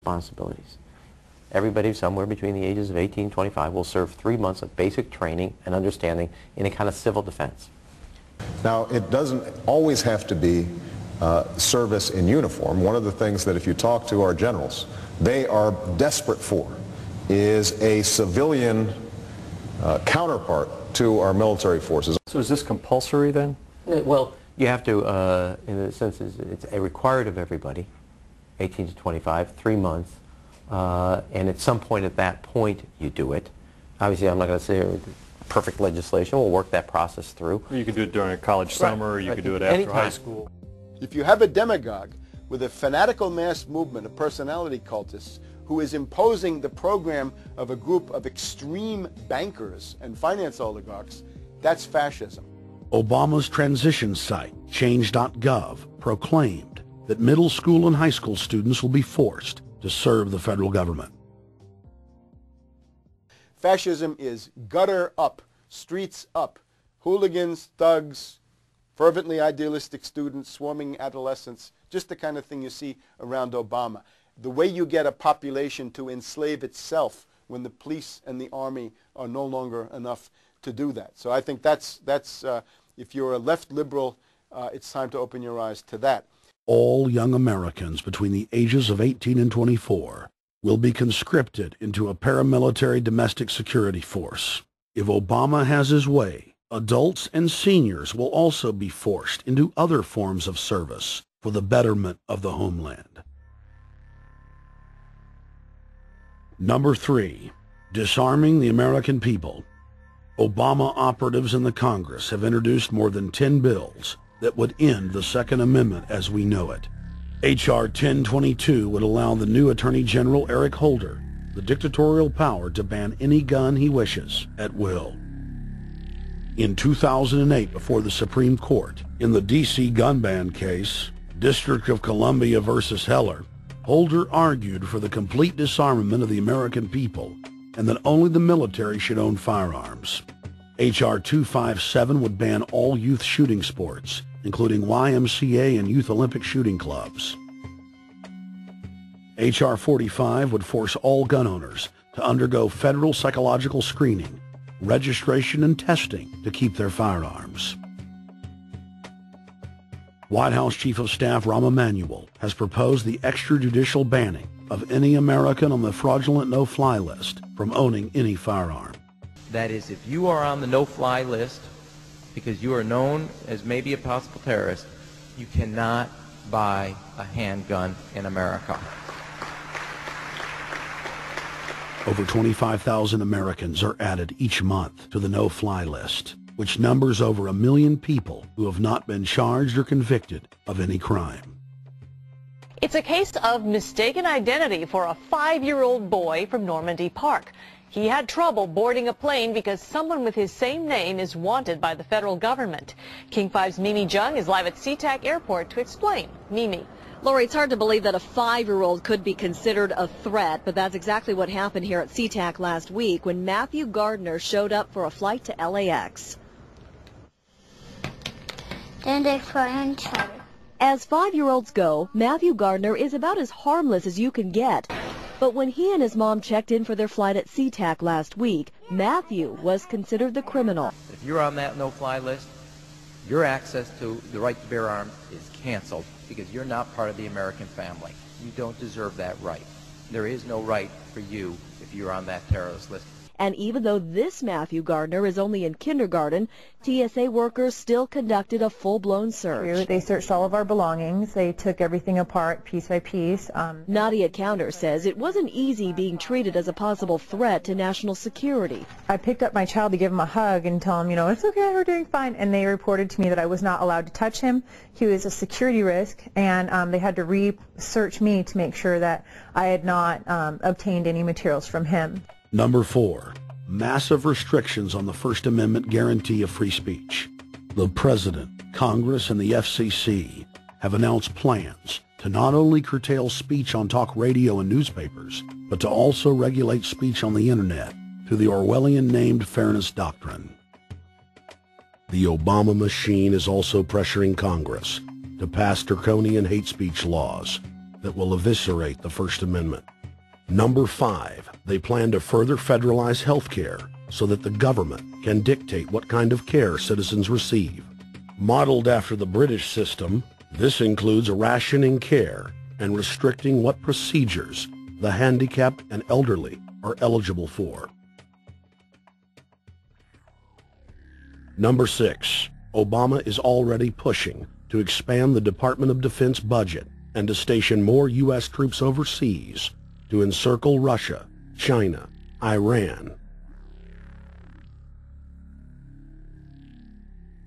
responsibilities. Everybody somewhere between the ages of 18 and 25 will serve 3 months of basic training and understanding in a kind of civil defense. Now, it doesn't always have to be service in uniform. One of the things that if you talk to our generals, they are desperate for is a civilian counterpart to our military forces. So is this compulsory then? Well, you have to, in a sense, it's required of everybody, 18 to 25, 3 months, and at some point at that point you do it. Obviously, I'm not going to say perfect legislation. We'll work that process through. You could do it during a college summer, or you could do it after high school. If you have a demagogue with a fanatical mass movement of personality cultists who is imposing the program of a group of extreme bankers and finance oligarchs, that's fascism. Obama's transition site, change.gov, proclaimed that middle school and high school students will be forced to serve the federal government. Fascism is gutter up, streets up, hooligans, thugs, fervently idealistic students, swarming adolescents, just the kind of thing you see around Obama. The way you get a population to enslave itself when the police and the army are no longer enough to do that. So I think that's if you're a left liberal, it's time to open your eyes to that. All young Americans between the ages of 18 and 24 will be conscripted into a paramilitary domestic security force. If Obama has his way, adults and seniors will also be forced into other forms of service for the betterment of the homeland. Number 3, disarming the American people. Obama operatives in the Congress have introduced more than 10 bills that would end the Second Amendment as we know it. H.R. 1022 would allow the new Attorney General Eric Holder the dictatorial power to ban any gun he wishes at will. In 2008, before the Supreme Court, in the D.C. gun ban case, District of Columbia versus Heller, Holder argued for the complete disarmament of the American people and that only the military should own firearms. H.R. 257 would ban all youth shooting sports, including YMCA and Youth Olympic shooting clubs. H.R. 45 would force all gun owners to undergo federal psychological screening, registration, and testing to keep their firearms. White House Chief of Staff Rahm Emanuel has proposed the extrajudicial banning of any American on the fraudulent no-fly list from owning any firearm. That is, if you are on the no-fly list because you are known as maybe a possible terrorist, you cannot buy a handgun in America. Over 25,000 Americans are added each month to the no-fly list, which numbers over 1 million people who have not been charged or convicted of any crime. It's a case of mistaken identity for a 5-year-old boy from Normandy Park. He had trouble boarding a plane because someone with his same name is wanted by the federal government. King 5's Mimi Jung is live at SeaTac Airport to explain. Mimi. Lori, it's hard to believe that a 5-year-old could be considered a threat, but that's exactly what happened here at SeaTac last week when Matthew Gardner showed up for a flight to LAX. As 5-year-olds go, Matthew Gardner is about as harmless as you can get. But when he and his mom checked in for their flight at SeaTac last week, Matthew was considered the criminal. If you're on that no-fly list, your access to the right to bear arms is canceled because you're not part of the American family. You don't deserve that right. There is no right for you if you're on that terrorist list. And even though this Matthew Gardner is only in kindergarten, TSA workers still conducted a full-blown search. They searched all of our belongings. They took everything apart piece by piece. Nadia Counter says it wasn't easy being treated as a possible threat to national security. I picked up my child to give him a hug and tell him, you know, it's okay, we're doing fine. And they reported to me that I was not allowed to touch him. He was a security risk, and they had to re-search me to make sure that I had not obtained any materials from him. Number 4, massive restrictions on the First Amendment guarantee of free speech. The President, Congress, and the FCC have announced plans to not only curtail speech on talk radio and newspapers, but to also regulate speech on the Internet through the Orwellian-named Fairness Doctrine. The Obama machine is also pressuring Congress to pass draconian hate speech laws that will eviscerate the First Amendment. Number 5, they plan to further federalize health care so that the government can dictate what kind of care citizens receive. Modeled after the British system, this includes rationing care and restricting what procedures the handicapped and elderly are eligible for. Number 6, Obama is already pushing to expand the Department of Defense budget and to station more U.S. troops overseas to encircle Russia, China, Iran,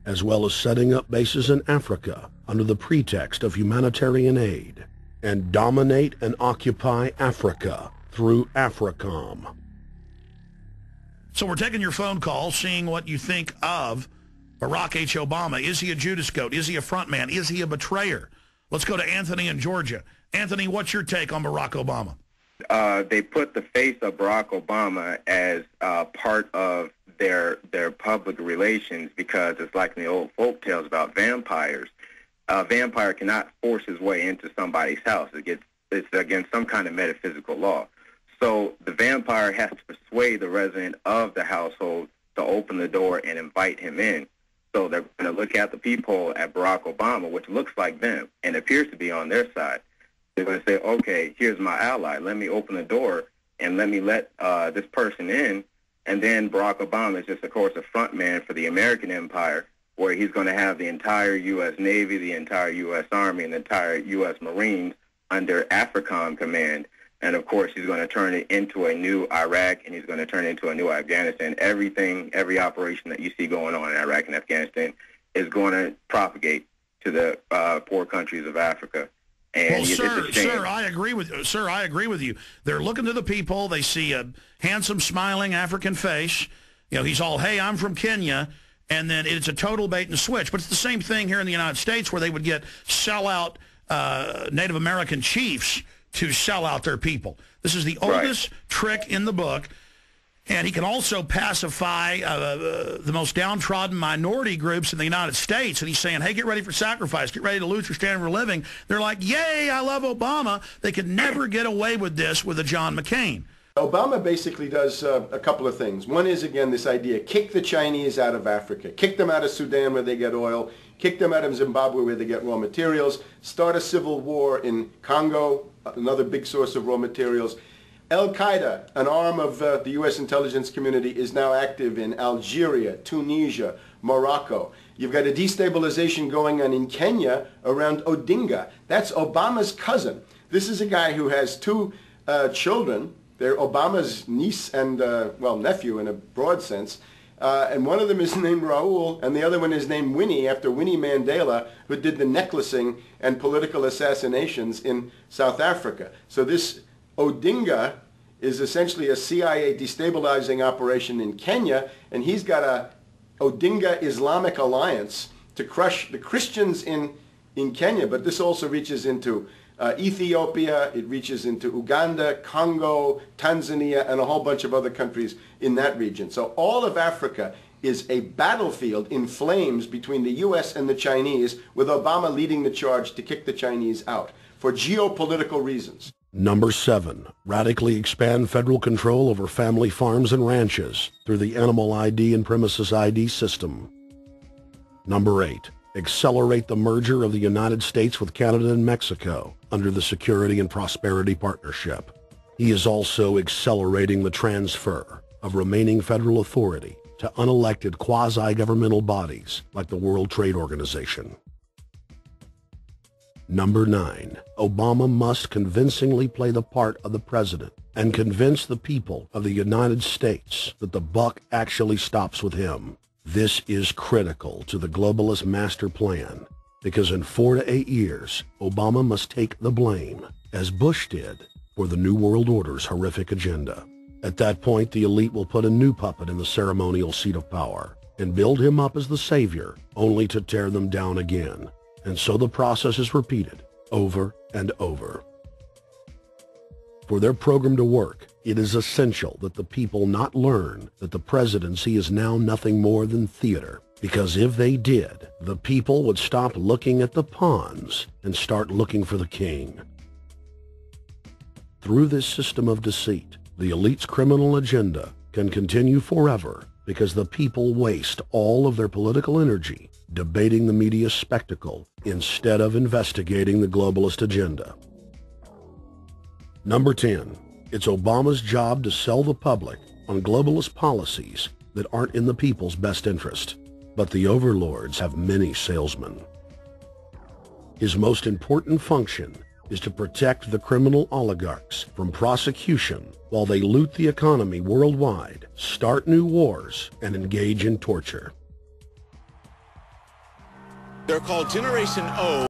as well as setting up bases in Africa under the pretext of humanitarian aid, and dominate and occupy Africa through AFRICOM. So we're taking your phone call, seeing what you think of Barack H. Obama. Is he a Judas goat? Is he a front man? Is he a betrayer? Let's go to Anthony in Georgia. Anthony, what's your take on Barack Obama? They put the face of Barack Obama as part of their public relations because it's like in the old folk tales about vampires. A vampire cannot force his way into somebody's house. It's against some kind of metaphysical law. So the vampire has to persuade the resident of the household to open the door and invite him in. So they're going to look at the peephole at Barack Obama, which looks like them and appears to be on their side. They're going to say, okay, here's my ally. Let me open the door and let me let this person in. And then Barack Obama is just, of course, a front man for the American empire, where he's going to have the entire U.S. Navy, the entire U.S. Army, and the entire U.S. Marines under AFRICOM command. And, of course, he's going to turn it into a new Iraq, and he's going to turn it into a new Afghanistan. Every operation that you see going on in Iraq and Afghanistan is going to propagate to the poor countries of Africa. And well, sir, I agree with you. They're looking to the people. They see a handsome, smiling African face. You know, he's all, hey, I'm from Kenya. And then it's a total bait and switch. But it's the same thing here in the United States where they would get sellout Native American chiefs to sell out their people. This is the oldest trick in the book. And he can also pacify the most downtrodden minority groups in the United States. And he's saying, hey, get ready for sacrifice. Get ready to lose your standard of living. They're like, yay, I love Obama. They could never get away with this with a John McCain. Obama basically does a couple of things. One is, again, this idea, kick the Chinese out of Africa. Kick them out of Sudan where they get oil. Kick them out of Zimbabwe where they get raw materials. Start a civil war in Congo, another big source of raw materials. Al-Qaeda, an arm of the U.S. intelligence community, is now active in Algeria, Tunisia, Morocco. You've got a destabilization going on in Kenya around Odinga. That's Obama's cousin. This is a guy who has two children. They're Obama's niece and, well, nephew in a broad sense. And one of them is named Raul, and the other one is named Winnie, after Winnie Mandela, who did the necklacing and political assassinations in South Africa. So this Odinga is essentially a CIA destabilizing operation in Kenya, and he's got a Odinga Islamic Alliance to crush the Christians in Kenya, but this also reaches into Ethiopia, it reaches into Uganda, Congo, Tanzania, and a whole bunch of other countries in that region. So all of Africa is a battlefield in flames between the U.S. and the Chinese, with Obama leading the charge to kick the Chinese out for geopolitical reasons. Number 7, radically expand federal control over family farms and ranches through the Animal ID and Premises ID system. Number 8, accelerate the merger of the United States with Canada and Mexico under the Security and Prosperity Partnership. He is also accelerating the transfer of remaining federal authority to unelected quasi-governmental bodies like the World Trade Organization. Number 9, Obama must convincingly play the part of the president and convince the people of the United States that the buck actually stops with him. This is critical to the globalist master plan because in 4 to 8 years, Obama must take the blame, as Bush did, for the New World Order's horrific agenda. At that point, the elite will put a new puppet in the ceremonial seat of power and build him up as the savior, only to tear them down again. And so the process is repeated over and over. For their program to work, it is essential that the people not learn that the presidency is now nothing more than theater, because if they did, the people would stop looking at the pawns and start looking for the king. Through this system of deceit, the elite's criminal agenda can continue forever because the people waste all of their political energy debating the media spectacle instead of investigating the globalist agenda. Number 10, it's Obama's job to sell the public on globalist policies that aren't in the people's best interest. But the overlords have many salesmen. His most important function is to protect the criminal oligarchs from prosecution while they loot the economy worldwide, start new wars, and engage in torture. They're called Generation O.